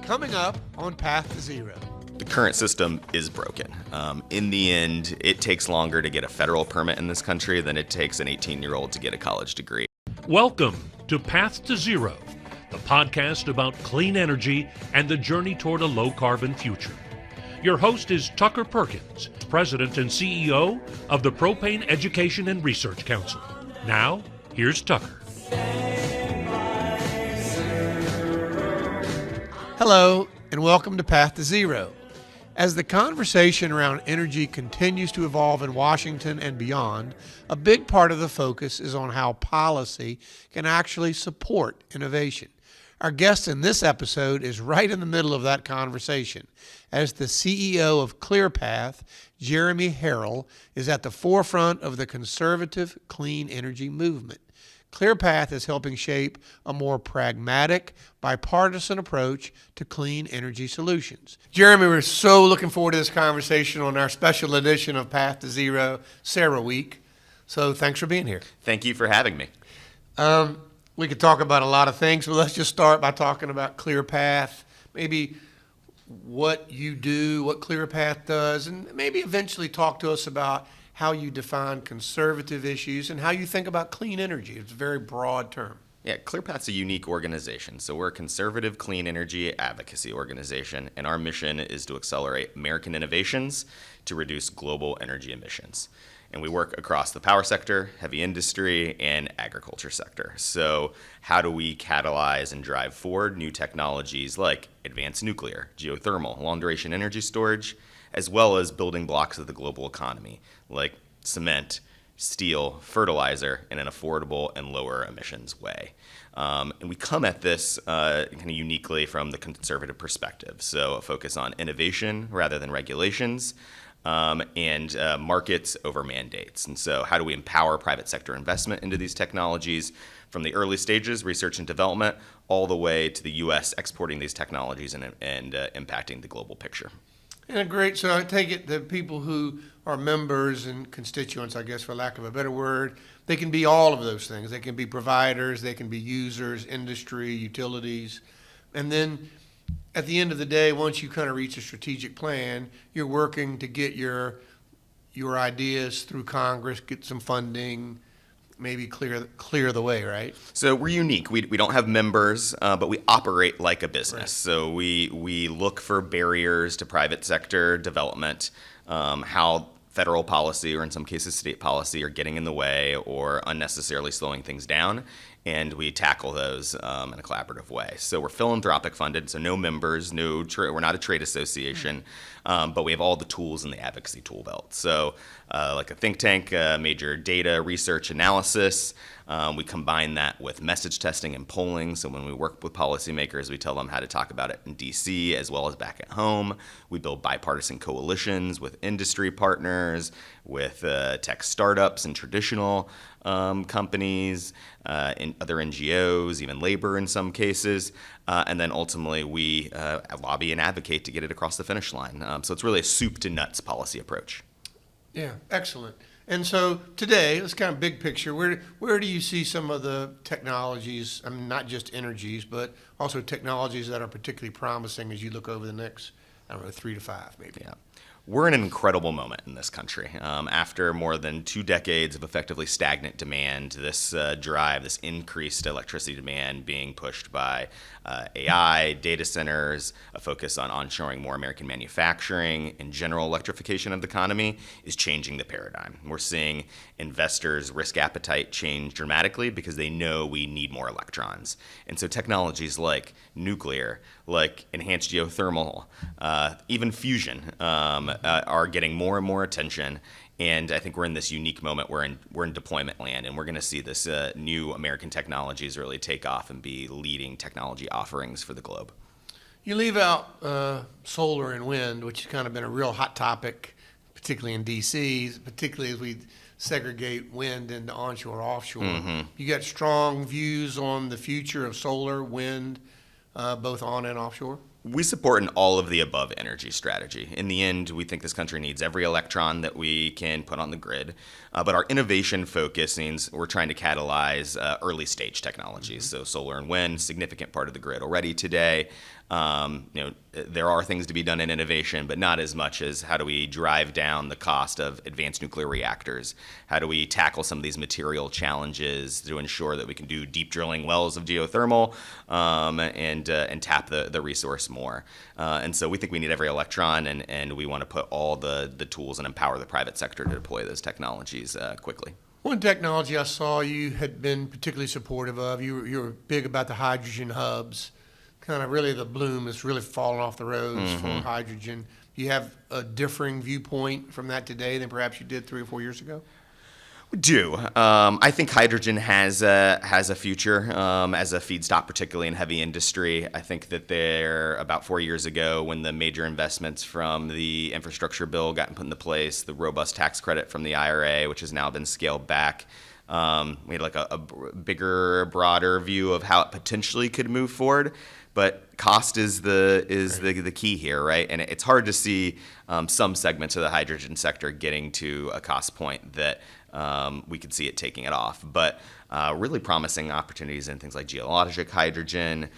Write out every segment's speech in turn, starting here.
Coming up on Path to Zero. The current system is broken. In the end, it takes longer to get a federal permit in this country than it takes an 18-year-old to get a college degree. Welcome to Path to Zero, the podcast about clean energy and the journey toward a low-carbon future. Your host is Tucker Perkins, President and CEO of the Propane Education and Research Council. Now, here's Tucker. Hello, and welcome to Path to Zero. As the conversation around energy continues to evolve in Washington and beyond, a big part of the focus is on how policy can actually support innovation. Our guest in this episode is right in the middle of that conversation, as the CEO of ClearPath, Jeremy Harrell, is at the forefront of the conservative clean energy movement. ClearPath is helping shape a more pragmatic, bipartisan approach to clean energy solutions. Jeremy, we're so looking forward to this conversation on our special edition of Path to Zero, Sarah Week. So thanks for being here. Thank you for having me. We could talk about a lot of things, but let's just start by talking about ClearPath, maybe what you do, what ClearPath does, and maybe eventually talk to us about how you define conservative issues and how you think about clean energy. It's a very broad term. Yeah, ClearPath's a unique organization. So we're a conservative clean energy advocacy organization, and our mission is to accelerate American innovations to reduce global energy emissions. And we work across the power sector, heavy industry, and agriculture sector. So how do we catalyze and drive forward new technologies like advanced nuclear, geothermal, long-duration energy storage, as well as building blocks of the global economy like cement, steel, fertilizer in an affordable and lower emissions way. And we come at this kind of uniquely from the conservative perspective. So a focus on innovation rather than regulations, and markets over mandates. And so how do we empower private sector investment into these technologies from the early stages, research and development, all the way to the U.S. exporting these technologies and impacting the global picture. Yeah, great. So I take it that people who are members and constituents, I guess for lack of a better word, they can be all of those things. They can be providers, they can be users, industry, utilities. And then at the end of the day, once you kind of reach a strategic plan, you're working to get your ideas through Congress, get some funding, maybe clear the way, right? So we're unique. We don't have members, but we operate like a business. Right. So we look for barriers to private sector development, how federal policy or in some cases state policy are getting in the way or unnecessarily slowing things down, and we tackle those in a collaborative way. So we're philanthropic funded, so no members, we're not a trade association, but we have all the tools in the advocacy tool belt. So like a think tank, major data, research, analysis. We combine that with message testing and polling. So when we work with policymakers, we tell them how to talk about it in DC as well as back at home. We build bipartisan coalitions with industry partners, with tech startups and traditional companies, and other NGOs, even labor in some cases. And then ultimately we lobby and advocate to get it across the finish line. So it's really a soup to nuts policy approach. Yeah, excellent. And so today, let's kind of big picture, where do you see some of the technologies, I mean, not just energies, but also technologies that are particularly promising as you look over the next, 3 to 5 maybe? Yeah. We're in an incredible moment in this country. After more than 2 decades of effectively stagnant demand, this drive, this increased electricity demand being pushed by AI, data centers, a focus on onshoring more American manufacturing, and general electrification of the economy is changing the paradigm. We're seeing investors' risk appetite change dramatically because they know we need more electrons. And so technologies like nuclear, like enhanced geothermal, even fusion, are getting more and more attention, and I think we're in this unique moment. We're in deployment land, and we're going to see this new American technologies really take off and be leading technology offerings for the globe. You leave out solar and wind, which has kind of been a real hot topic, particularly in D.C., particularly as we segregate wind into onshore, offshore. Mm-hmm. You got strong views on the future of solar, wind, both on and offshore? We support an all of the above energy strategy. In the end, we think this country needs every electron that we can put on the grid. But our innovation focus means we're trying to catalyze early stage technologies. Mm-hmm. So solar and wind, significant part of the grid already today. There are things to be done in innovation, but not as much as how do we drive down the cost of advanced nuclear reactors? How do we tackle some of these material challenges to ensure that we can do deep drilling wells of geothermal and tap the resource more? And so we think we need every electron, and we want to put all the tools and empower the private sector to deploy those technologies quickly. One technology I saw you had been particularly supportive of, you were big about the hydrogen hubs. Kind of really the bloom is really falling off the rose for hydrogen. Do you have a differing viewpoint from that today than perhaps you did 3 or 4 years ago? We do. I think hydrogen has a future as a feedstock, particularly in heavy industry. I think that there, about 4 years ago, when the major investments from the infrastructure bill got put into place, the robust tax credit from the IRA, which has now been scaled back, we had like a bigger, broader view of how it potentially could move forward. But cost is the key here, right? And it's hard to see some segments of the hydrogen sector getting to a cost point that we could see it taking it off. But really promising opportunities in things like geologic hydrogen,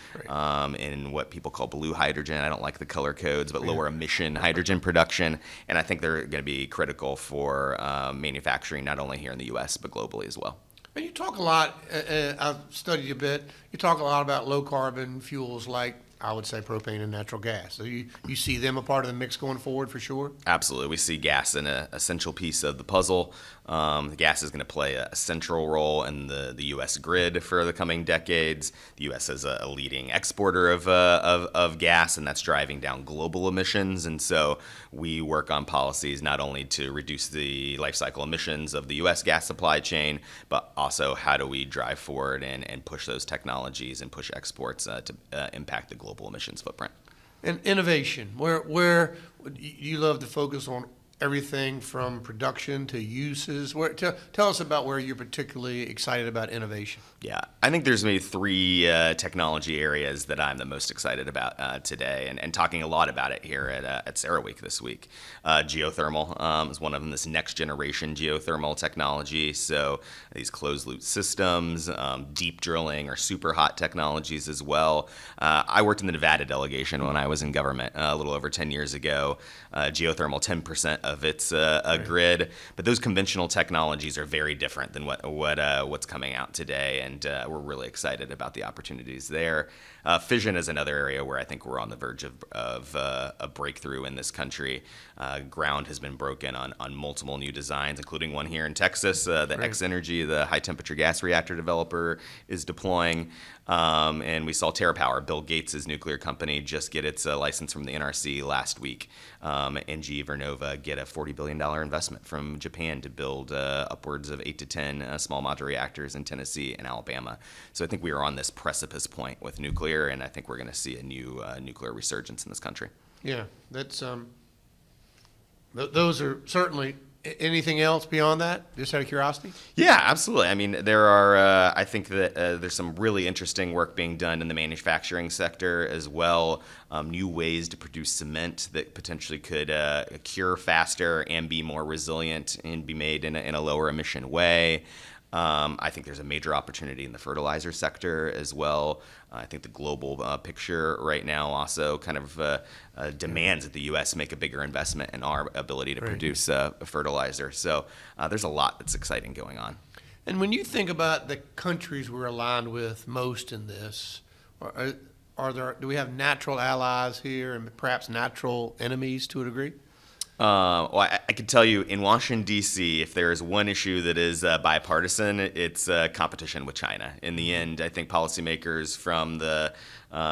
in what people call blue hydrogen. I don't like the color codes, but lower emission hydrogen production. And I think they're going to be critical for manufacturing, not only here in the U.S., but globally as well. And you talk a lot, I've studied a bit, you talk a lot about low carbon fuels like, I would say, propane and natural gas. So you see them a part of the mix going forward for sure? Absolutely. We see gas in an essential piece of the puzzle. The gas is going to play a central role in the U.S. grid for the coming decades. The U.S. is a leading exporter of gas, and that's driving down global emissions. And so we work on policies not only to reduce the life cycle emissions of the U.S. gas supply chain, but also how do we drive forward and push those technologies and push exports to impact the global emissions footprint. And innovation, where you love to focus on everything from production to uses. Tell us about where you're particularly excited about innovation. Yeah, I think there's maybe 3 technology areas that I'm the most excited about today, and talking a lot about it here at CERAWeek this week. Geothermal is one of them, this next generation geothermal technology. So these closed loop systems, deep drilling or super hot technologies as well. I worked in the Nevada delegation when I was in government a little over 10 years ago. Geothermal, 10% of its grid, but those conventional technologies are very different than what's coming out today, and we're really excited about the opportunities there. Fission is another area where I think we're on the verge of a breakthrough in this country. Ground has been broken on multiple new designs, including one here in Texas. The X-Energy, the high-temperature gas reactor developer, is deploying. And we saw TerraPower, Bill Gates' nuclear company, just get its license from the NRC last week. NG Vernova get a $40 billion investment from Japan to build upwards of 8 to 10 small modular reactors in Tennessee and Alabama. So I think we are on this precipice point with nuclear, and I think we're going to see a new nuclear resurgence in this country. Yeah, that's those are certainly. Anything else beyond that, just out of curiosity? Yeah, absolutely. I mean, there are, I think that there's some really interesting work being done in the manufacturing sector as well. New ways to produce cement that potentially could cure faster and be more resilient and be made in a lower emission way. I think there's a major opportunity in the fertilizer sector as well. I think the global picture right now also kind of demands that the U.S. make a bigger investment in our ability to produce fertilizer. So there's a lot that's exciting going on. And when you think about the countries we're aligned with most in this, do we have natural allies here and perhaps natural enemies to a degree? Well, I can tell you in Washington, D.C., if there is one issue that is bipartisan, it's competition with China. In the end, I think policymakers from the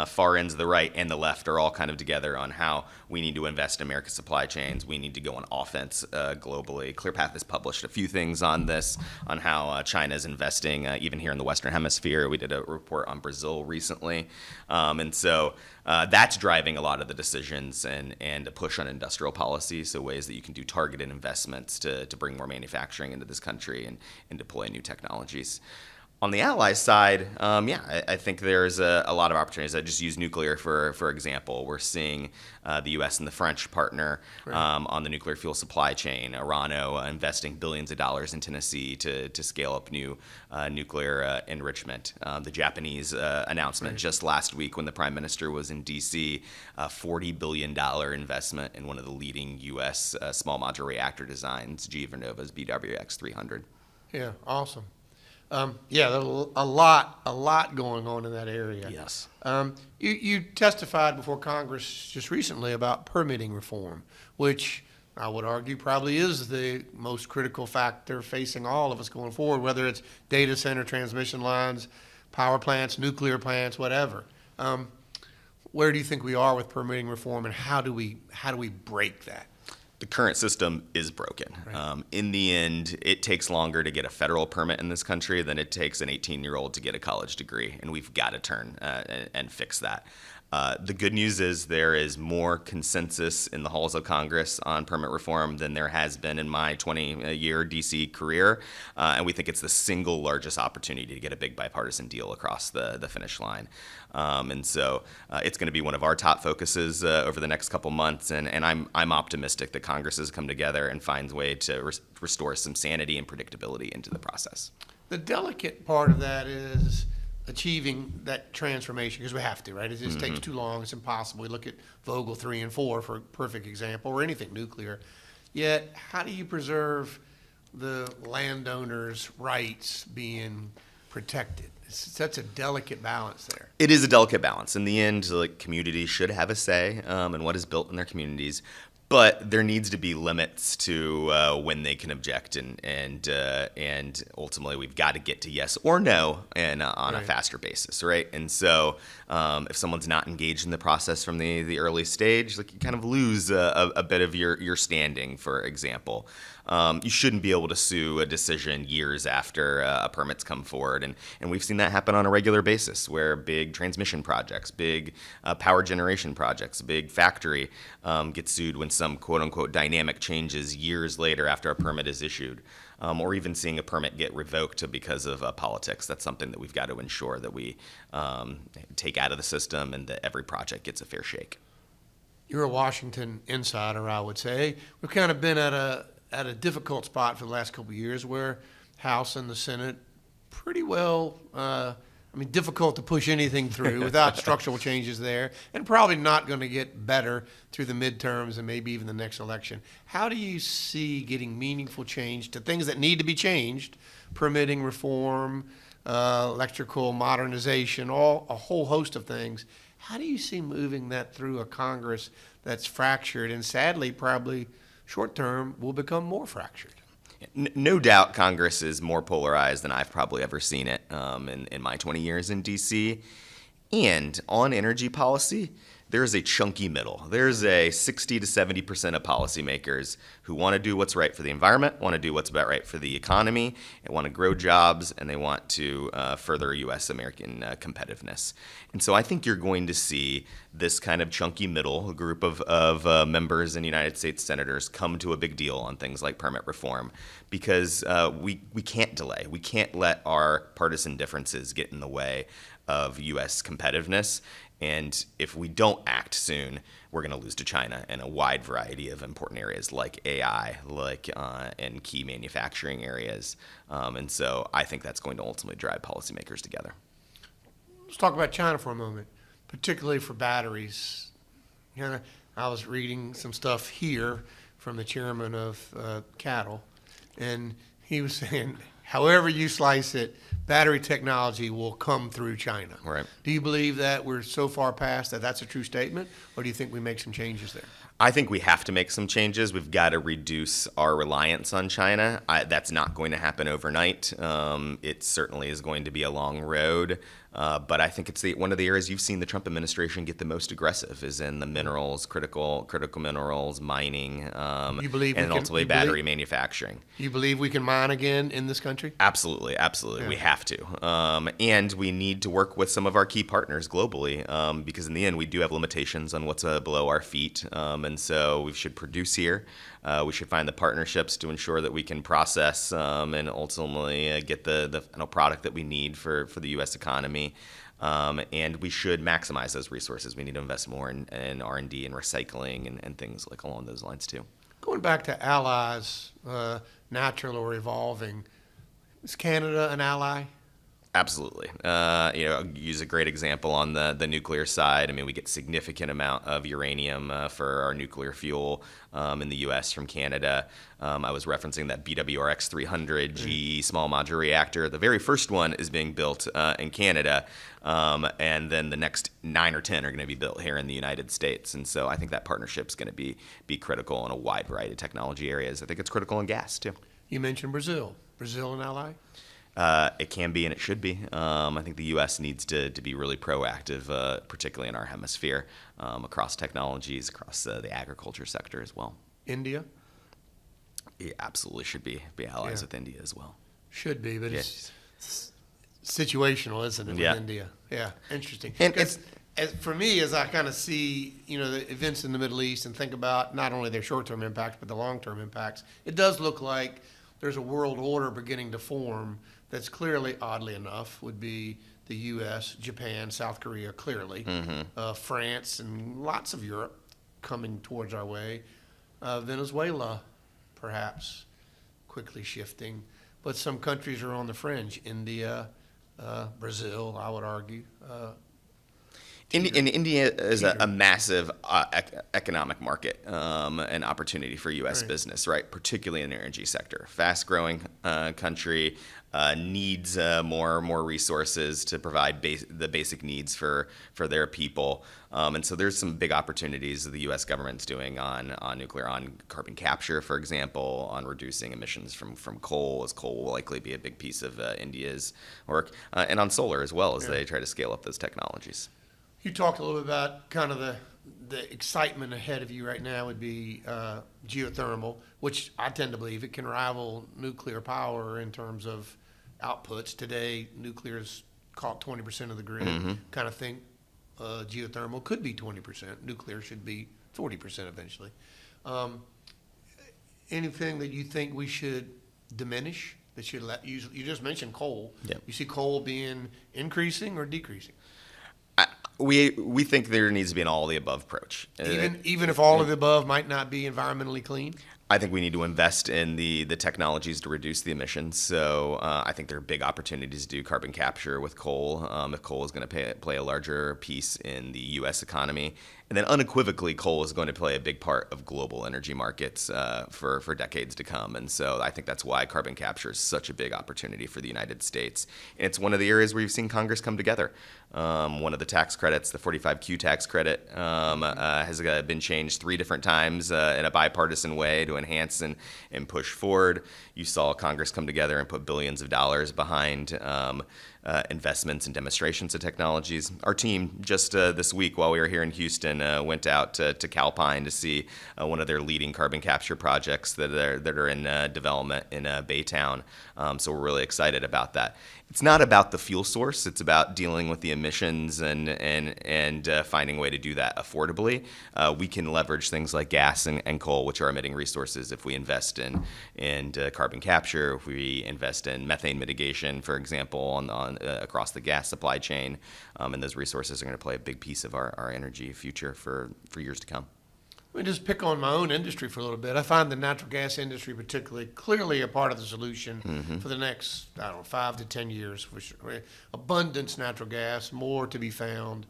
far ends of the right and the left are all kind of together on how we need to invest in America's supply chains. We need to go on offense globally. ClearPath has published a few things on this, on how China is investing, even here in the Western Hemisphere. We did a report on Brazil recently. And so that's driving a lot of the decisions and a push on industrial policy, so ways that you can do targeted investments to bring more manufacturing into this country and deploy new technologies. On the ally side, I think there's a lot of opportunities. I just use nuclear for example. We're seeing the U.S. and the French partner on the nuclear fuel supply chain. Orano investing billions of dollars in Tennessee to scale up new nuclear enrichment. The Japanese announcement just last week when the Prime Minister was in D.C., a $40 billion investment in one of the leading U.S. Small modular reactor designs, GE Vernova's BWX-300. Yeah, awesome. There's a lot going on in that area. Yes. You testified before Congress just recently about permitting reform, which I would argue probably is the most critical factor facing all of us going forward, whether it's data center transmission lines, power plants, nuclear plants, whatever. Where do you think we are with permitting reform, and how do we break that? The current system is broken. Right. In the end, it takes longer to get a federal permit in this country than it takes an 18-year-old to get a college degree, and we've got to turn and fix that. The good news is there is more consensus in the halls of Congress on permit reform than there has been in my 20-year D.C. career, and we think it's the single largest opportunity to get a big bipartisan deal across the finish line. And so it's going to be one of our top focuses over the next couple months, and I'm optimistic that Congress has come together and finds a way to restore some sanity and predictability into the process. The delicate part of that is achieving that transformation, because we have to, right? It just takes too long. It's impossible. We look at Vogtle 3 and 4 for a perfect example, or anything nuclear. Yet, how do you preserve the landowners' rights being protected? It's such a delicate balance there. It is a delicate balance. In the end, like, communities should have a say in what is built in their communities. But there needs to be limits to when they can object, and ultimately we've got to get to yes or no and on a faster basis, right? And so if someone's not engaged in the process from the early stage, like, you kind of lose a bit of your standing. For example, you shouldn't be able to sue a decision years after a permit's come forward, and we've seen that happen on a regular basis, where big transmission projects, big power generation projects, a big factory gets sued when some quote-unquote dynamic changes years later after a permit is issued, or even seeing a permit get revoked because of politics. That's something that we've got to ensure that we take out of the system and that every project gets a fair shake. You're a Washington insider, I would say. We've kind of been at a difficult spot for the last couple of years, where House and the Senate pretty well, difficult to push anything through without structural changes there, and probably not going to get better through the midterms and maybe even the next election. How do you see getting meaningful change to things that need to be changed, permitting reform, electrical modernization, a whole host of things? How do you see moving that through a Congress that's fractured and sadly probably short term will become more fractured? No doubt Congress is more polarized than I've probably ever seen it in my 20 years in D.C. And on energy policy, there's a chunky middle. There's a 60 to 70% of policymakers who want to do what's right for the environment, want to do what's about right for the economy, and want to grow jobs, and they want to further U.S. American competitiveness. And so I think you're going to see this kind of chunky middle group of members and United States senators come to a big deal on things like permit reform, because we can't delay. We can't let our partisan differences get in the way of U.S. competitiveness. And if we don't act soon, we're going to lose to China in a wide variety of important areas like AI, and key manufacturing areas. And so I think that's going to ultimately drive policymakers together. Let's talk about China for a moment, particularly for batteries. I was reading some stuff here from the chairman of Cattle, and he was saying, however you slice it, battery technology will come through China. Right. Do you believe that we're so far past that that's a true statement, or do you think we make some changes there? I think we have to make some changes. We've got to reduce our reliance on China. That's not going to happen overnight. It certainly is going to be a long road. But I think it's one of the areas you've seen the Trump administration get the most aggressive is in the minerals, critical minerals, mining, You believe and ultimately battery manufacturing. You believe we can mine again in this country? Absolutely. Yeah. We have have to. And we need to work with some of our key partners globally because in the end, we do have limitations on what's below our feet. And so we should produce here. We should find the partnerships to ensure that we can process and ultimately get the final product that we need for the U.S. economy. And we should maximize those resources. We need to invest more in R&D and recycling and things like along those lines too. Going back to allies, natural or evolving, is Canada an ally? Absolutely. I'll use a great example on the nuclear side. I mean, we get significant amount of uranium for our nuclear fuel in the U.S. from Canada. I was referencing that BWRX 300 GE small modular reactor. The very first one is being built in Canada, and then the next 9 or 10 are going to be built here in the United States. And so I think that partnership is going to be critical in a wide variety of technology areas. I think it's critical in gas, too. You mentioned Brazil. Brazil an ally? It can be and it should be. I think the U.S. needs to be really proactive, particularly in our hemisphere, across technologies, across the agriculture sector as well. India? It absolutely should be allies with India as well. Should be, but it's situational, isn't it, with India? Yeah, interesting. And for me, as I kind of see, the events in the Middle East and think about not only their short-term impacts, but the long-term impacts, it does look like there's a world order beginning to form that's clearly, oddly enough, would be the U.S., Japan, South Korea, clearly, France, and lots of Europe coming towards our way. Venezuela, perhaps, quickly shifting. But some countries are on the fringe. India, Brazil, I would argue. India is a massive economic market and opportunity for U.S. business, right? Particularly in the energy sector. Fast-growing country needs more resources to provide the basic needs for their people, and so there's some big opportunities that the U.S. government's doing on nuclear, on carbon capture, for example, on reducing emissions from coal, as coal will likely be a big piece of India's work, and on solar as well as they try to scale up those technologies. You talked a little bit about kind of the excitement ahead of you right now would be geothermal, which I tend to believe it can rival nuclear power in terms of outputs. Today, nuclear's caught 20% of the grid. Kind of think geothermal could be 20%. Nuclear should be 40% eventually. Anything that you think we should diminish? That should you just mentioned coal. Yep. You see coal being increasing or decreasing? We think there needs to be an all of the above approach. Even if all of the above might not be environmentally clean? I think we need to invest in the technologies to reduce the emissions. So I think there are big opportunities to do carbon capture with coal, if coal is going to play a larger piece in the U.S. economy. And then unequivocally, coal is going to play a big part of global energy markets for decades to come. And so I think that's why carbon capture is such a big opportunity for the United States. And it's one of the areas where you've seen Congress come together. One of the tax credits, the 45Q tax credit, has been changed 3 different times in a bipartisan way to enhance and push forward. You saw Congress come together and put billions of dollars behind investments and demonstrations of technologies. Our team just this week while we were here in Houston went out to Calpine to see one of their leading carbon capture projects that are in development in Baytown. So we're really excited about that. It's not about the fuel source. It's about dealing with the emissions and finding a way to do that affordably. We can leverage things like gas and coal, which are emitting resources, if we invest in carbon capture, if we invest in methane mitigation, for example, on across the gas supply chain. And those resources are going to play a big piece of our energy future for years to come. Let me just pick on my own industry for a little bit. I find the natural gas industry particularly clearly a part of the solution for the next, 5 to 10 years. For sure. Abundance natural gas, more to be found.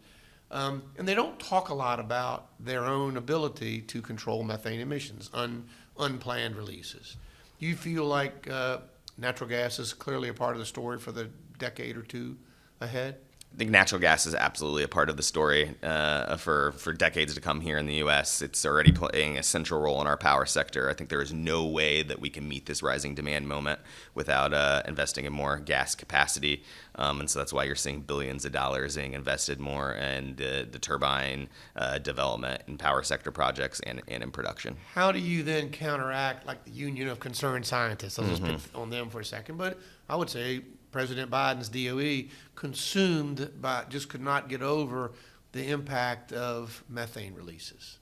And they don't talk a lot about their own ability to control methane emissions, unplanned releases. Do you feel like natural gas is clearly a part of the story for the decade or two ahead? I think natural gas is absolutely a part of the story for decades to come here in the U.S. It's already playing a central role in our power sector. I think there is no way that we can meet this rising demand moment without investing in more gas capacity. And so that's why you're seeing billions of dollars being invested more in the turbine development and power sector projects and in production. How do you then counteract, like the Union of Concerned Scientists? I'll just pick on them for a second. But I would say President Biden's DOE consumed by just could not get over the impact of methane releases.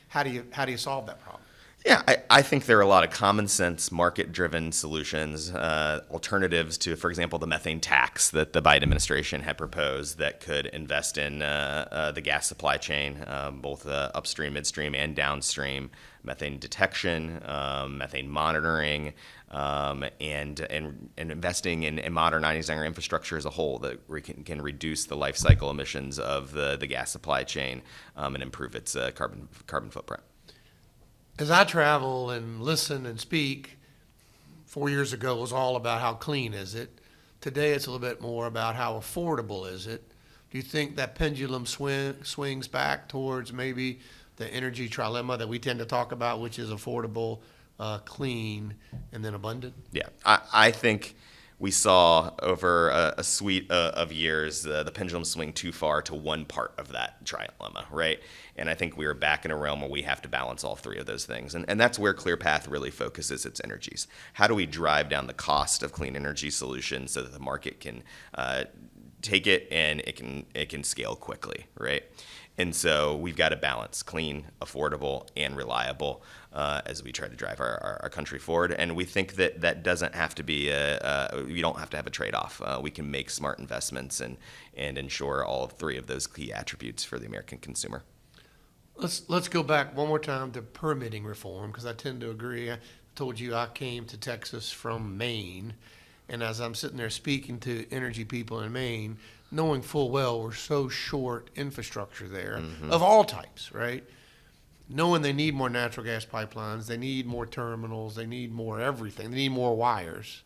How do you solve that problem? Yeah, I think there are a lot of common sense, market-driven solutions, alternatives to, for example, the methane tax that the Biden administration had proposed that could invest in the gas supply chain, both upstream, midstream, and downstream, methane detection, methane monitoring, and investing in modernizing our infrastructure as a whole that we can reduce the life cycle emissions of the gas supply chain and improve its carbon footprint. As I travel and listen and speak, 4 years ago it was all about how clean is it. Today it's a little bit more about how affordable is it. Do you think that pendulum swings back towards maybe the energy trilemma that we tend to talk about, which is affordable, clean, and then abundant? Yeah, I think we saw over a suite of years the pendulum swing too far to one part of that trilemma, right? And I think we are back in a realm where we have to balance all three of those things. And that's where ClearPath really focuses its energies. How do we drive down the cost of clean energy solutions so that the market can take it and it can scale quickly, right? And so we've got to balance clean, affordable, and reliable as we try to drive our country forward. And we think that doesn't have to be you don't have to have a trade-off. We can make smart investments and ensure all three of those key attributes for the American consumer. Let's go back one more time to permitting reform, because I tend to agree. I told you I came to Texas from Maine, and as I'm sitting there speaking to energy people in Maine, knowing full well we're so short infrastructure there of all types, right? Knowing they need more natural gas pipelines, they need more terminals, they need more everything, they need more wires.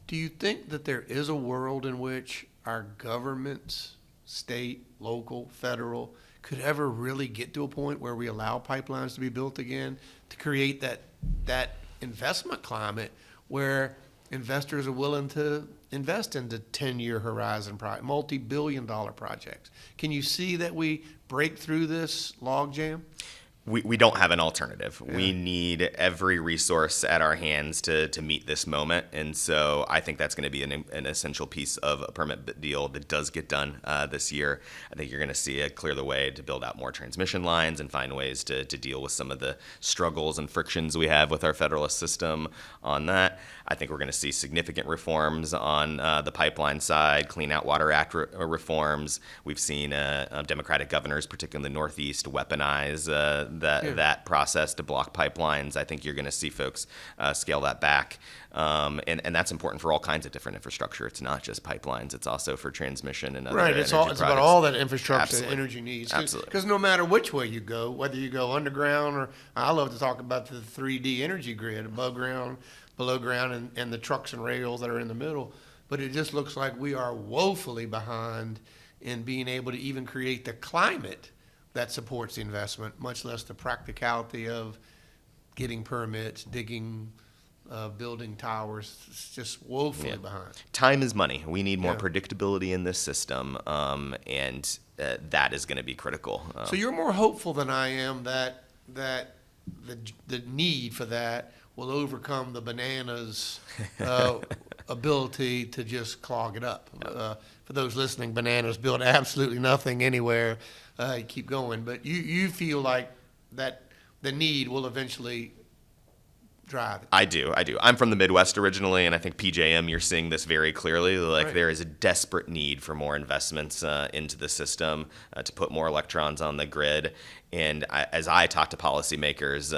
Do you think that there is a world in which our governments, state, local, federal, could ever really get to a point where we allow pipelines to be built again to create that investment climate where investors are willing to invest into 10-year horizon multi-billion-dollar projects? Can you see that we break through this logjam? We don't have an alternative. Yeah. We need every resource at our hands to meet this moment. And so I think that's going to be an essential piece of a permit deal that does get done this year. I think you're going to see it clear the way to build out more transmission lines and find ways to deal with some of the struggles and frictions we have with our federalist system on that. I think we're going to see significant reforms on the pipeline side, Clean Out Water Act reforms. We've seen Democratic governors, particularly in the Northeast, weaponize that process to block pipelines. I think you're going to see folks scale that back. And that's important for all kinds of different infrastructure. It's not just pipelines. It's also for transmission and other Right. It's about all that infrastructure Absolutely. that energy needs. Absolutely. Because no matter which way you go, whether you go underground or I love to talk about the 3D energy grid, above ground, below ground, and the trucks and rails that are in the middle. But it just looks like we are woefully behind in being able to even create the climate that supports the investment, much less the practicality of getting permits, digging, building towers. It's just woefully behind. Time is money. We need more Yeah. predictability in this system, and that is going to be critical. So you're more hopeful than I am that the need for that will overcome the bananas ability to just clog it up. For those listening, bananas build absolutely nothing anywhere. Keep going, but you feel like that the need will eventually drive it. I do. I'm from the Midwest originally, and I think PJM, you're seeing this very clearly. Like, Right. there is a desperate need for more investments into the system to put more electrons on the grid. And as I talk to policymakers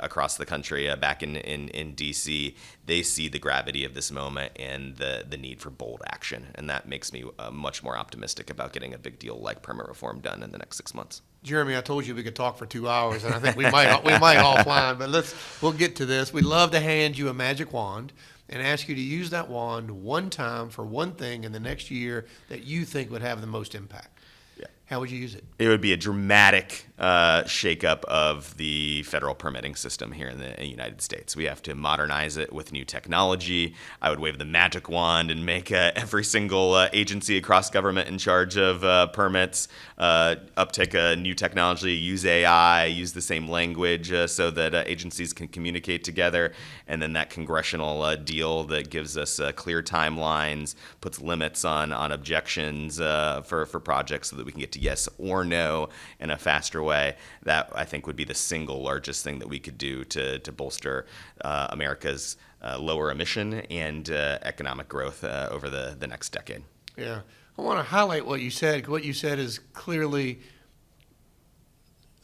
across the country, back in D.C., they see the gravity of this moment and the need for bold action. And that makes me much more optimistic about getting a big deal like permit reform done in the next 6 months. Jeremy, I told you we could talk for 2 hours, and I think we might offline, but we'll get to this. We'd love to hand you a magic wand and ask you to use that wand one time for one thing in the next year that you think would have the most impact. Yeah. How would you use it? It would be a dramatic shakeup of the federal permitting system here in the United States. We have to modernize it with new technology. I would wave the magic wand and make every single agency across government in charge of permits uptake a new technology, use AI, use the same language so that agencies can communicate together. And then that congressional deal that gives us clear timelines, puts limits on objections for projects so that we can get to yes or no in a faster way. That, I think, would be the single largest thing that we could do to bolster America's lower emission and economic growth over the next decade. Yeah. I want to highlight what you said. What you said is clearly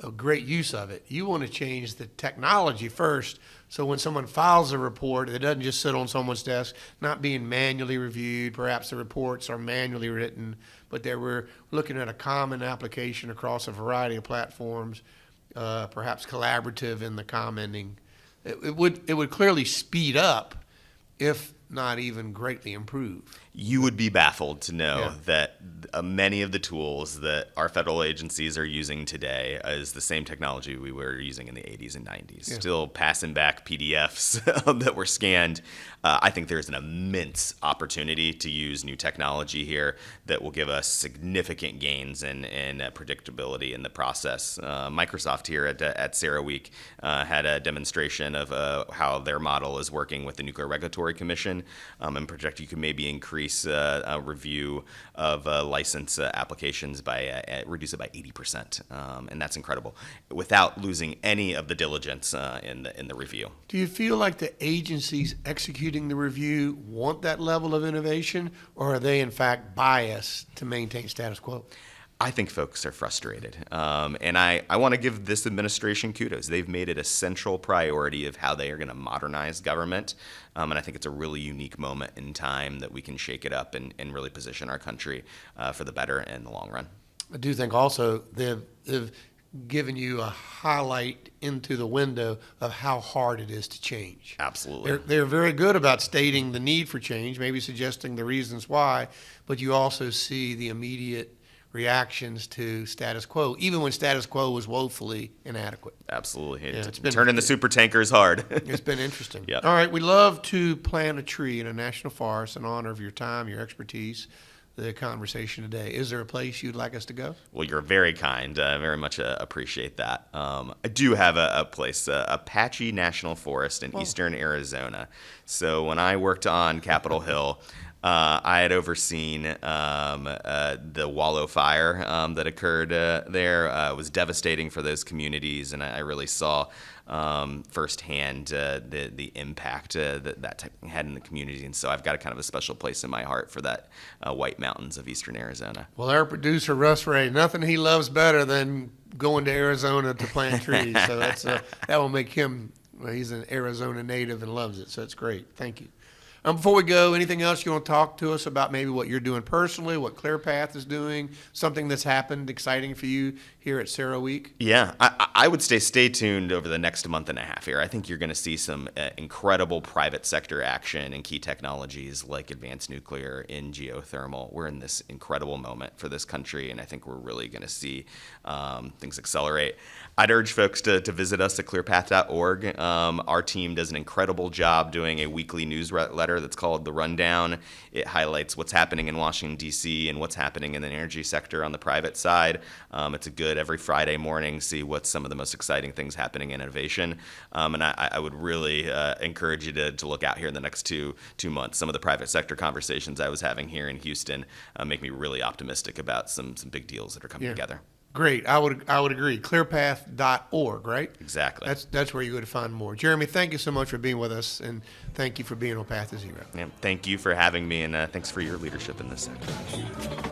a great use of it. You want to change the technology first, so when someone files a report, it doesn't just sit on someone's desk, not being manually reviewed. Perhaps the reports are manually written, but we're looking at a common application across a variety of platforms, perhaps collaborative in the commenting. It would clearly speed up, if not even greatly improve. You would be baffled to know that many of the tools that our federal agencies are using today is the same technology we were using in the 80s and 90s. Yeah. Still passing back PDFs that were scanned. I think there's an immense opportunity to use new technology here that will give us significant gains in predictability in the process. Microsoft here at CERAWeek had a demonstration of how their model is working with the Nuclear Regulatory Commission, and project you could maybe increase a review of license applications by reduce it by 80%, and that's incredible, without losing any of the diligence in the review. Do you feel like the agencies executing the review want that level of innovation, or are they in fact biased to maintain status quo? I think folks are frustrated, and I want to give this administration kudos. They've made it a central priority of how they are going to modernize government, and I think it's a really unique moment in time that we can shake it up and really position our country for the better in the long run. I do think also they've given you a highlight into the window of how hard it is to change. Absolutely. They're very good about stating the need for change, maybe suggesting the reasons why, but you also see the immediate reactions to status quo, even when status quo was woefully inadequate. Absolutely. Yeah, it's been- Turning the super tankers hard. It's been interesting. Yep. All right, we love to plant a tree in a national forest in honor of your time, your expertise, the conversation today. Is there a place you'd like us to go? Well, you're very kind. I very much appreciate that. I do have a place, Apache National Forest in eastern Arizona. So when I worked on Capitol Hill, I had overseen the Wallow Fire that occurred there. It was devastating for those communities, and I really saw firsthand the impact that type of thing had in the community. And so I've got a kind of a special place in my heart for that White Mountains of eastern Arizona. Well, our producer, Russ Ray, nothing he loves better than going to Arizona to plant trees. So that will make him, he's an Arizona native and loves it. So it's great. Thank you. Before we go, anything else you want to talk to us about, maybe what you're doing personally, what ClearPath is doing, something that's happened exciting for you here at CERAWeek? Yeah, I would stay tuned over the next month and a half here. I think you're going to see some incredible private sector action in key technologies like advanced nuclear, in geothermal. We're in this incredible moment for this country, and I think we're really going to see things accelerate. I'd urge folks to visit us at clearpath.org. Our team does an incredible job doing a weekly newsletter that's called The Rundown. It highlights what's happening in Washington, D.C. and what's happening in the energy sector on the private side. It's a good every Friday morning, see what's some of the most exciting things happening in innovation. And I would really encourage you to look out here in the next two months. Some of the private sector conversations I was having here in Houston make me really optimistic about some big deals that are coming together. Great. I would agree. Clearpath.org, right? Exactly. That's where you go to find more. Jeremy, thank you so much for being with us, and thank you for being on Path to Zero. Yeah, thank you for having me, and thanks for your leadership in this sector.